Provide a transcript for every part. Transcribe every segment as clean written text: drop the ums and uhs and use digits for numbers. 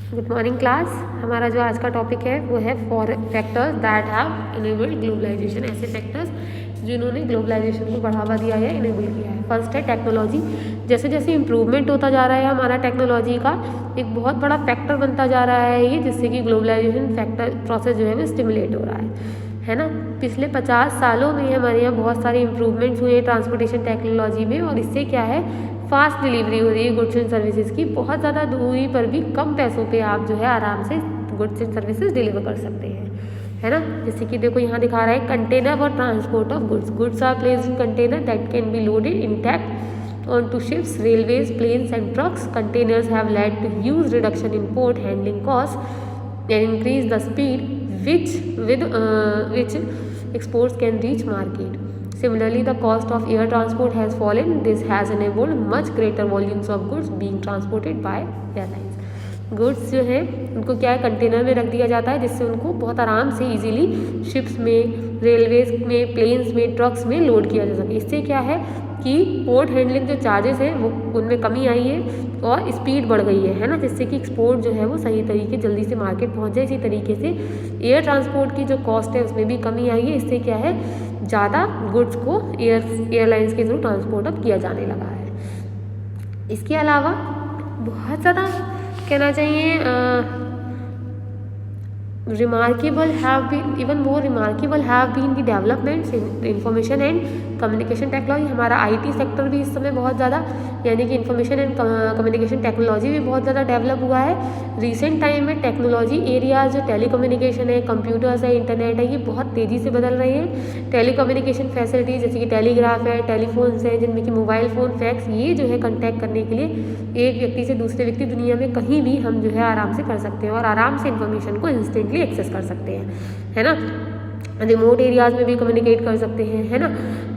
Good morning class. हमारा जो आज का टॉपिक है वो है factors that have enabled globalisation. ऐसे फैक्टर्स जिन्होंने ग्लोबलाइजेशन को बढ़ावा दिया है, इनेबल किया है। फर्स्ट है टेक्नोलॉजी। जैसे जैसे इम्प्रूवमेंट होता जा रहा है हमारा टेक्नोलॉजी का, एक बहुत बड़ा फैक्टर बनता जा रहा है ये, जिससे कि ग्लोबलाइजेशन फैक्टर प्रोसेस जो है वो स्टिमुलेट हो रहा है ना। पिछले 50 सालों में हमारे यहाँ बहुत सारे इम्प्रूवमेंट्स हुए ट्रांसपोर्टेशन टेक्नोलॉजी में, और इससे क्या है, फास्ट डिलीवरी हो रही है गुड्स एंड सर्विसेज की। बहुत ज़्यादा दूरी पर भी कम पैसों पे आप जो है आराम से गुड्स एंड सर्विसेज डिलीवर कर सकते हैं, है ना। जैसे कि देखो यहाँ दिखा रहा है कंटेनर और transport of goods are placed in container that can be loaded intact onto ships, railways, planes and trucks. Containers have led to huge reduction in port handling costs and increase the speed which exports can reach market. Similarly, the cost of air transport has fallen. This has enabled much greater volumes of goods being transported by airlines. Goods जो है उनको क्या है, container में रख दिया जाता है, जिससे उनको बहुत आराम से इजीली शिप्स में, रेलवेज में, प्लेन्स में, ट्रक्स में लोड किया जा सके। इससे क्या है कि पोर्ट हैंडलिंग जो चार्जेस हैं वो उनमें कमी आई है और स्पीड बढ़ गई है ना, जिससे कि एक्सपोर्ट जो है वो सही तरीके जल्दी से मार्केट पहुंच जाए। इसी तरीके से एयर ट्रांसपोर्ट की जो कॉस्ट है उसमें भी कमी आई है। इससे क्या है, ज़्यादा गुड्स को एयरलाइंस के थ्रू ट्रांसपोर्ट अब किया जाने लगा है। इसके अलावा बहुत ज़्यादा कहना चाहिए remarkable have been even more remarkable have been the developments in information and communication technology। हमारा IT सेक्टर भी इस समय बहुत ज़्यादा, यानी कि इंफॉर्मेशन एंड कम्युनिकेशन टेक्नोलॉजी भी बहुत ज़्यादा डेवलप हुआ है। रिसेंट टाइम में टेक्नोलॉजी एरियाज जो टेलीकम्युनिकेशन है, कंप्यूटर्स है, इंटरनेट है, ये बहुत तेज़ी से बदल रहे हैं। टेलीकम्युनिकेशन फैसिलिटीज़ जैसे कि टेलीग्राफ है, टेलीफोन्स हैं, जिनमें कि मोबाइल फ़ोन, फैक्स, ये जो है कॉन्टैक्ट करने के लिए एक व्यक्ति से दूसरे व्यक्ति दुनिया में कहीं भी हम जो है आराम से कर सकते हैं और आराम से इन्फॉर्मेशन को इंस्टेंटली एक्सेस कर सकते हैं, है ना। रिमोट एरियाज़ में भी कम्युनिकेट कर सकते हैं, है ना।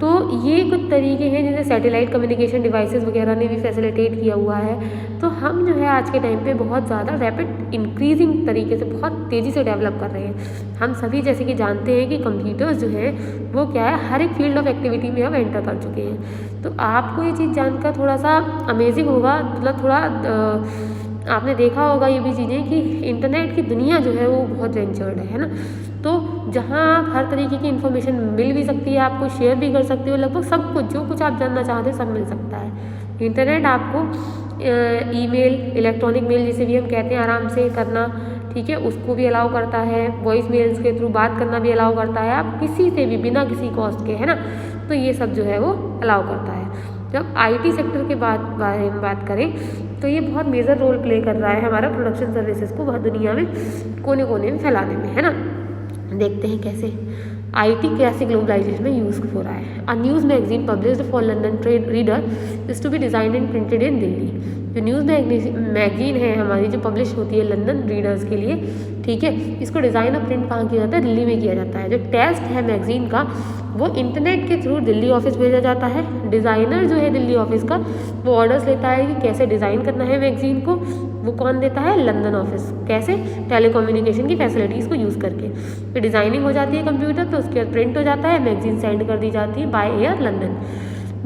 तो ये कुछ तरीके हैं जिन्हें सैटेलाइट कम्युनिकेशन डिवाइसेस वगैरह ने भी फैसिलिटेट किया हुआ है। तो हम जो है आज के टाइम पे बहुत ज़्यादा रैपिड इंक्रीजिंग तरीके से बहुत तेज़ी से डेवलप कर रहे हैं। हम सभी जैसे कि जानते हैं कि कंप्यूटर्स जो है वो क्या है, हर एक फील्ड ऑफ एक्टिविटी में हम एंटर कर चुके हैं। तो आपको ये चीज़ जानकर थोड़ा सा अमेजिंग होगा, मतलब थोड़ा आपने देखा होगा ये भी चीज़ें कि इंटरनेट की दुनिया जो है वो बहुत वेंचर्ड है ना। तो जहाँ आप हर तरीके की इन्फॉर्मेशन मिल भी सकती है, आपको शेयर भी कर सकते हो, लगभग सब कुछ जो कुछ आप जानना चाहते हैं सब मिल सकता है। इंटरनेट आपको ईमेल, इलेक्ट्रॉनिक मेल जिसे भी हम कहते हैं, आराम से करना, ठीक है, उसको भी अलाउ करता है। वॉइस मेल्स के थ्रू बात करना भी अलाउ करता है, आप किसी से भी बिना किसी कॉस्ट के, है ना। तो ये सब जो है वो अलाउ करता है। जब IT सेक्टर के बारे में बात करें तो ये बहुत मेजर रोल प्ले कर रहा है हमारा प्रोडक्शन सर्विसेज को बहुत दुनिया में कोने कोने में फैलाने में, है ना। देखते हैं कैसे IT कैसे ग्लोबलाइजेशन में यूज़ हो रहा है। A news magazine published for London trade reader is to be design and printed in Delhi. जो न्यूज़ मैगजीन है हमारी, जो पब्लिश होती है लंदन रीडर्स के लिए, ठीक है, इसको डिज़ाइन और प्रिंट कहाँ किया जाता है, दिल्ली में किया जाता है। जो टेक्स्ट है मैगजीन का वो इंटरनेट के थ्रू दिल्ली ऑफिस भेजा जाता है। डिज़ाइनर जो है दिल्ली ऑफिस का, वो ऑर्डर्स लेता है कि कैसे डिज़ाइन करना है मैगजीन को, वो कौन देता है, लंदन ऑफिस। कैसे, टेलीकम्युनिकेशन की फैसिलिटीज़ को यूज़ करके। फिर डिज़ाइनिंग हो जाती है कंप्यूटर पे, उसके बाद प्रिंट हो जाता है, मैगजीन सेंड कर दी जाती है बाय एयर लंदन।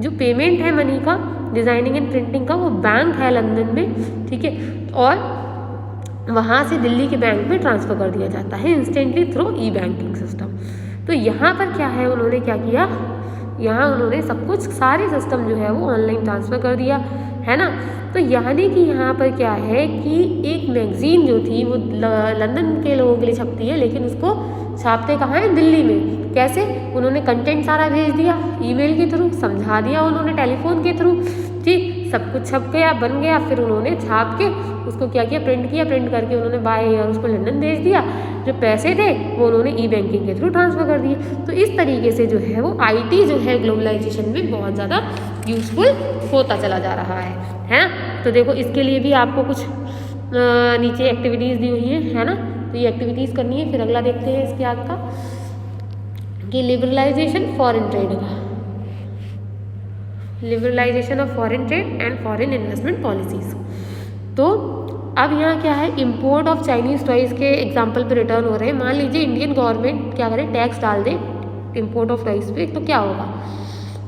जो पेमेंट है मनी का, डिज़ाइनिंग एंड प्रिंटिंग का, वो बैंक है लंदन में, ठीक है, और वहाँ से दिल्ली के बैंक में ट्रांसफ़र कर दिया जाता है इंस्टेंटली थ्रू ई-बैंकिंग सिस्टम। तो यहाँ पर क्या है, उन्होंने क्या किया, यहाँ उन्होंने सब कुछ, सारे सिस्टम जो है वो ऑनलाइन ट्रांसफ़र कर दिया, है ना। तो यानी कि यहाँ पर क्या है कि एक मैगज़ीन जो थी वो लंदन के लोगों के लिए छपती है, लेकिन उसको छापते कहाँ है, दिल्ली में। कैसे, उन्होंने कंटेंट सारा भेज दिया ईमेल के थ्रू, समझा दिया उन्होंने टेलीफोन के थ्रू, ठीक, सब कुछ छप गया, बन गया। फिर उन्होंने छाप के उसको क्या किया, प्रिंट किया, प्रिंट करके उन्होंने बाय एयर उसको लंदन भेज दिया। जो पैसे थे वो उन्होंने ई-बैंकिंग के थ्रू ट्रांसफ़र कर दिए। तो इस तरीके से जो है वो IT जो है ग्लोबलाइजेशन में बहुत ज़्यादा यूज़फुल होता चला जा रहा है ना। तो देखो इसके लिए भी आपको कुछ नीचे एक्टिविटीज़ दी हुई है ना। तो ये एक्टिविटीज़ करनी है। फिर अगला देखते हैं इसके आगे का कि लिबरलाइजेशन फॉरेन ट्रेड का, liberalisation of foreign trade and foreign investment policies. तो अब यहाँ क्या है, इंपोर्ट ऑफ चाइनीज़ टॉयज़ के एग्जाम्पल पे रिटर्न हो रहे हैं। मान लीजिए इंडियन गवर्नमेंट क्या करे, टैक्स डाल दे इंपोर्ट ऑफ टॉयज़ पे, तो क्या होगा,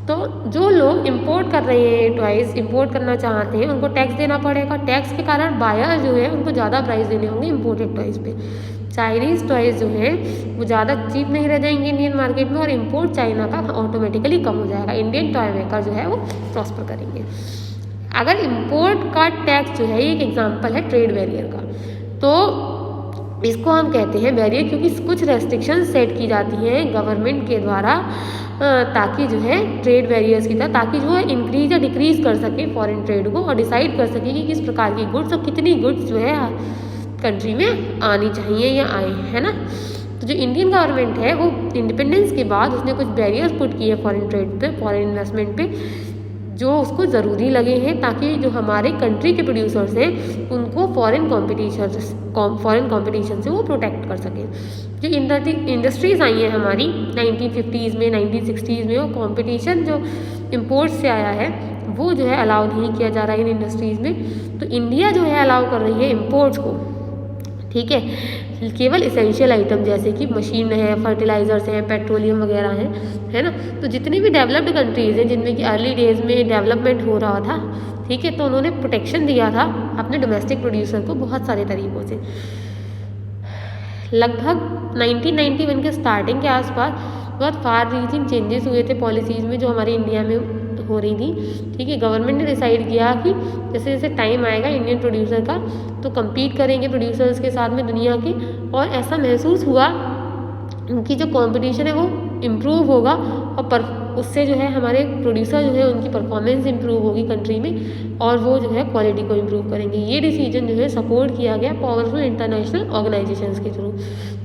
तो जो लोग इंपोर्ट कर रहे हैं टॉयज़, इंपोर्ट करना चाहते हैं, उनको टैक्स देना पड़ेगा। टैक्स के कारण बायर जो है उनको ज़्यादा प्राइस देने होंगे इंपोर्टेड टॉयज़ पे। चाइनीज़ टॉयज़ जो हैं वो ज़्यादा चीप नहीं रह जाएंगे इंडियन मार्केट में, और इंपोर्ट चाइना का ऑटोमेटिकली कम हो जाएगा। इंडियन टॉय मेकर जो है वो प्रॉस्पर करेंगे। अगर इंपोर्ट का टैक्स जो है, ये एक एग्जांपल है ट्रेड बैरियर का, तो इसको हम कहते हैं बैरियर, क्योंकि कुछ रेस्ट्रिक्शन सेट की जाती हैं गवर्नमेंट के द्वारा, ताकि जो है ट्रेड बैरियर्स की तरह, ताकि जो है इंक्रीज या डिक्रीज कर सके फॉरेन ट्रेड को, और डिसाइड कर सके कि किस प्रकार की गुड्स और कितनी गुड्स जो है कंट्री में आनी चाहिए या आए, है ना। तो जो इंडियन गवर्नमेंट है वो इंडिपेंडेंस के बाद उसने कुछ बैरियर्स पुट किए फॉरेन ट्रेड पे, फॉरेन इन्वेस्टमेंट पे, जो उसको ज़रूरी लगे हैं, ताकि जो हमारे कंट्री के प्रोड्यूसर्स हैं उनको फॉरेन कंपटीशन से वो प्रोटेक्ट कर सकें। जो इंडस्ट्रीज़ आई हैं हमारी 1950s में, 1960s में, वो कंपटीशन जो इंपोर्ट से आया है वो जो है अलाउ नहीं किया जा रहा है इन इंडस्ट्रीज़ में। तो इंडिया जो है अलाउ कर रही है इंपोर्ट्स को, ठीक है, केवल इसेंशियल आइटम जैसे कि मशीन है, फर्टिलाइजर्स हैं, पेट्रोलियम वगैरह हैं, है ना। तो जितनी भी डेवलप्ड कंट्रीज़ हैं जिनमें कि अर्ली डेज में डेवलपमेंट हो रहा था, ठीक है, तो उन्होंने प्रोटेक्शन दिया था अपने डोमेस्टिक प्रोड्यूसर को बहुत सारे तरीक़ों से। लगभग 1991 के स्टार्टिंग के आसपास बहुत फार रीचिंग चेंजेस हुए थे पॉलिसीज़ में जो हमारे इंडिया में हो रही थी, ठीक है। गवर्नमेंट ने डिसाइड किया कि जैसे जैसे टाइम आएगा इंडियन प्रोड्यूसर का, तो compete करेंगे प्रोड्यूसर्स के साथ में दुनिया के, और ऐसा महसूस हुआ कि जो कंपटीशन है वो इम्प्रूव होगा, और उससे जो है हमारे प्रोड्यूसर जो है उनकी परफॉर्मेंस इम्प्रूव होगी कंट्री में, और वो जो है क्वालिटी को इम्प्रूव करेंगे। ये डिसीजन जो है सपोर्ट किया गया पावरफुल इंटरनेशनल ऑर्गेनाइजेशंस के थ्रू।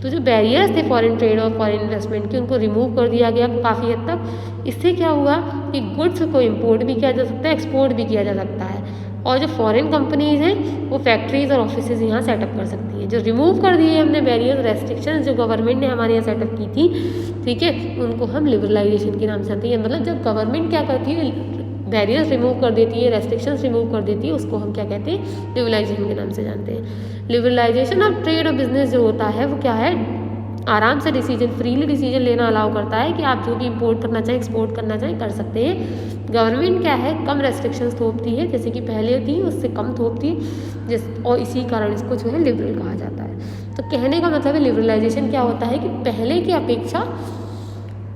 तो जो बैरियर्स थे फॉरेन ट्रेड और फॉरेन इन्वेस्टमेंट के, उनको रिमूव कर दिया गया काफ़ी हद तक। इससे क्या हुआ कि गुड्स को इम्पोर्ट भी किया जा सकता है, एक्सपोर्ट भी किया जा सकता है, और जो फॉरेन कंपनीज़ हैं वो फैक्ट्रीज़ और ऑफिसेज यहाँ सेटअप कर सकती हैं। जो रिमूव कर दिए हमने बैरियर रेस्ट्रिक्शंस जो गवर्नमेंट ने हमारे यहाँ सेटअप की थी, ठीक है, उनको हम लिबरलाइजेशन के नाम से जानते हैं। मतलब जब गवर्नमेंट क्या करती है, बैरियर्स रिमूव कर देती है, रेस्ट्रिक्शंस रिमूव कर देती है, उसको हम क्या कहते हैं, लिबरलाइजेशन के नाम से जानते हैं। लिबरलाइजेशन ऑफ ट्रेड और बिजनेस जो होता है वो क्या है, आराम से डिसीजन, फ्रीली डिसीजन लेना अलाउ करता है कि आप जो भी इंपोर्ट करना चाहें, एक्सपोर्ट करना चाहें, कर सकते हैं। गवर्नमेंट क्या है, कम रेस्ट्रिक्शंस थोपती है, जैसे कि पहले थी उससे कम थोपती है, और इसी कारण इसको जो है लिबरल कहा जाता है। तो कहने का मतलब है लिबरलाइजेशन क्या होता है कि पहले की अपेक्षा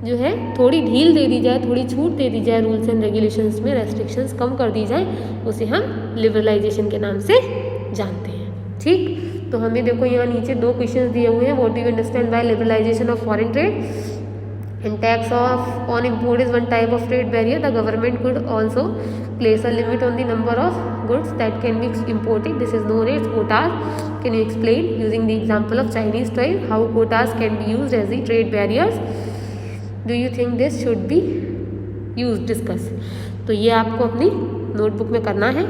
जो है थोड़ी ढील दे दी जाए, थोड़ी छूट दे दी जाए, रूल्स एंड रेगुलेशंस में रेस्ट्रिक्शंस कम कर दी जाए, उसे हम लिबरलाइजेशन के नाम से जानते हैं, ठीक। तो हमें देखो यहाँ नीचे 2 क्वेश्चंस दिए हुए हैं। What do you understand by liberalisation of foreign trade? And tax of on import is one type of trade barrier. The government could also place a limit on the number of goods that can be imported. This is known as quotas. Can you explain using the example of Chinese toy how quotas can be used as the trade barriers? Do you think this should be used? Discuss. तो ये आपको अपनी notebook में करना है,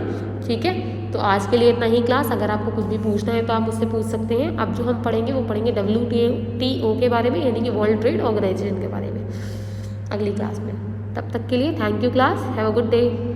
ठीक है। तो आज के लिए इतना ही क्लास। अगर आपको कुछ भी पूछना है तो आप मुझसे पूछ सकते हैं। अब जो हम पढ़ेंगे वो पढ़ेंगे WTO के बारे में, यानी कि वर्ल्ड ट्रेड ऑर्गेनाइजेशन के बारे में, अगली क्लास में। तब तक के लिए thank you class, have a good day.